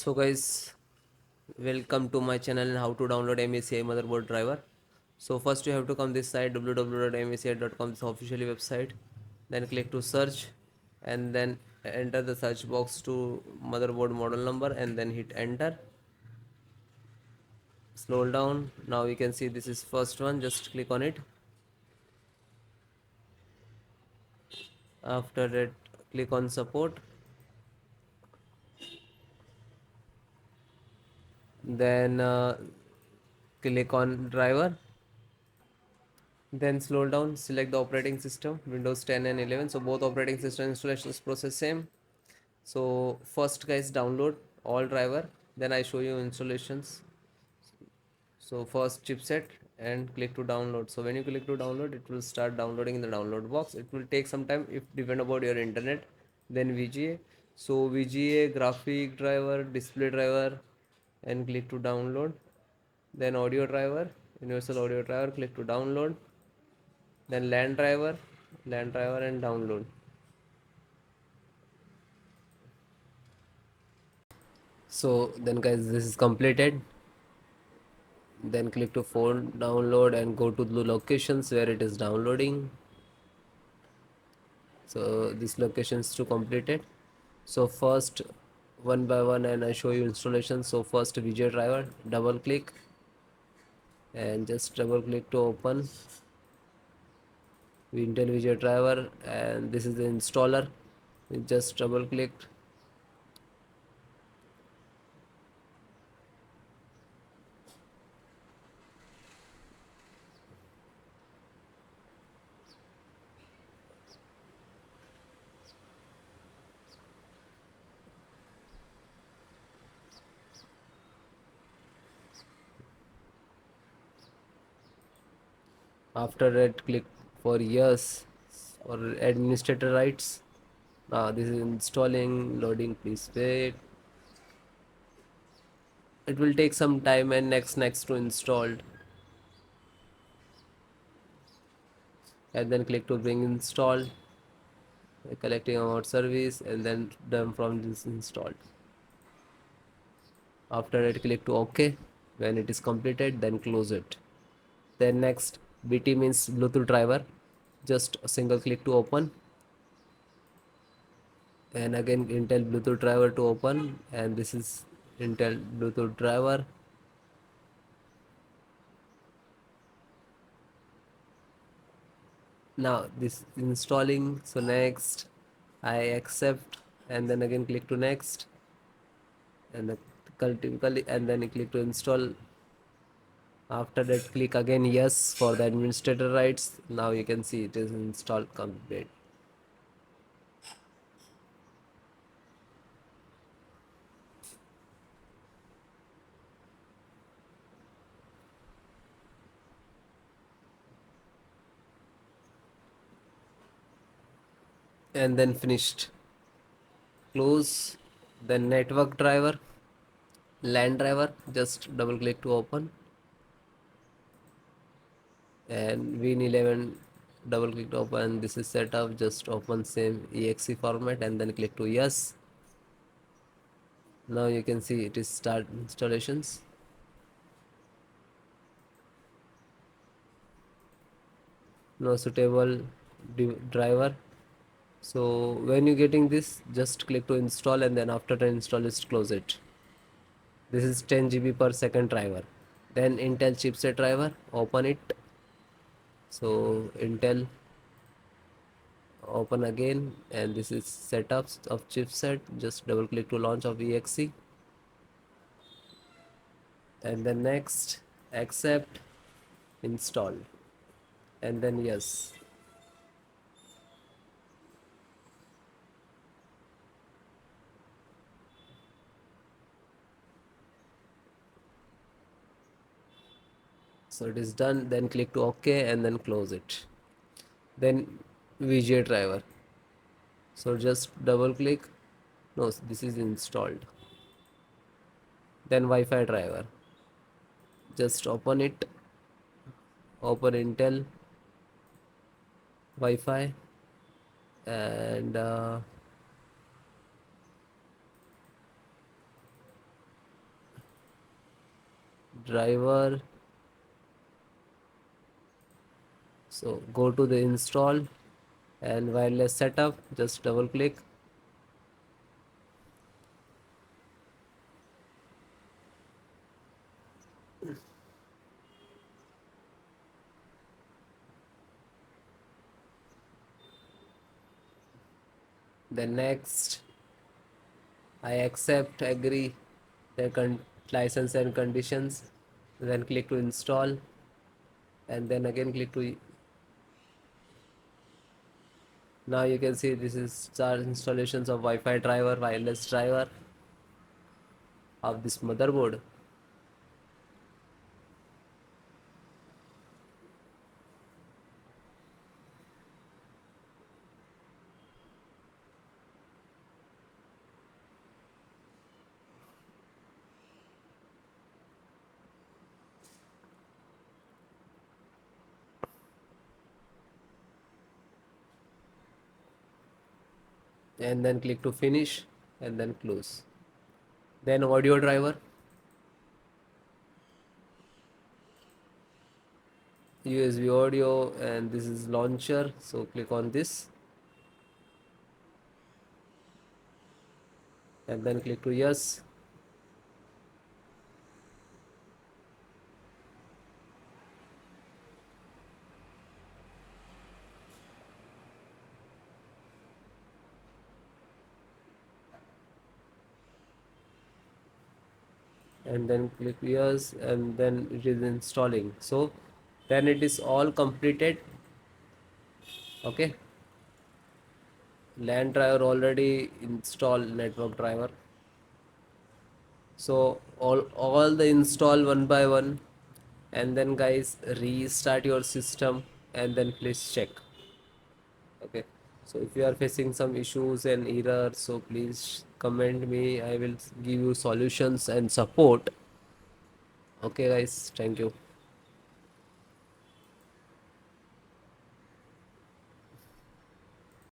So guys, welcome to my channel and how to download MSI motherboard driver. So first you have to come this site www.msi.com, this officially website. Then click to search and then enter the search box to motherboard model number and then hit enter. Scroll down. Now you can see this is first one. Just click on it. After that, click on support. Then click on driver. Then scroll down, select the operating system, Windows 10 and 11. So both operating system installations process same. So first guys download all driver, then I show you installations. So first chipset and click to download. So when you click to download, it will start downloading in the download box. It will take some time if depend about your internet. Then VGA. So VGA graphic driver, display driver, and click to download. Then audio driver, universal audio driver, click to download. Then LAN driver and download. So then guys, this is completed. Then click to phone download and go to the locations where it is downloading. So this location is to completed. So first one by one and I show you installation. So first VGA driver, double click and just double click to open Intel VGA driver, and this is the installer. You just double click. After that, click for yes or administrator rights. Now this is installing, loading, please wait. It will take some time and next to installed, and then click to bring installed, collecting about service, and then done from this installed. After that, click to OK. When it is completed, then close it. Then next, BT means Bluetooth driver. Just a single click to open, and again Intel Bluetooth driver to open, and this is Intel Bluetooth driver. Now this installing. So next I accept, and then again click to next, and typically, and then click to install. After that, click again yes for the administrator rights. Now you can see it is installed complete. And then finished. Close. Then network driver, LAN driver, just double click to open, and Win11 double click to open. This is set up, just open same exe format and then click to yes. Now you can see it is start installations. No suitable driver. So when you getting this, just click to install, and then after the install, just close it. This is 10 GB per second driver. Then Intel chipset driver, open it. So Intel, open again, and this is setups of chipset. Just double click to launch of exe, and then next, accept, install, and then yes. So it is done. Then click to OK and then close it. Then VGA driver. So just double click. No, this is installed. Then Wi-Fi driver. Just open it. Open Intel Wi-Fi, and driver. So go to the install and wireless setup, just double click. Then next, I accept, agree the license and conditions. Then click to install, and then again click to. Now you can see this is our installations of Wi-Fi driver, wireless driver of this motherboard. And then click to finish and then close. Then audio driver, USB audio, and this is launcher, so click on this and then click to yes. And then click yes, and then it is installing. So then it is all completed. Okay, LAN driver already installed, network driver. So all the install one by one, and then guys restart your system and then please check. Okay, so if you are facing some issues and errors, so please comment me, I will give you solutions and support. Okay guys, thank you.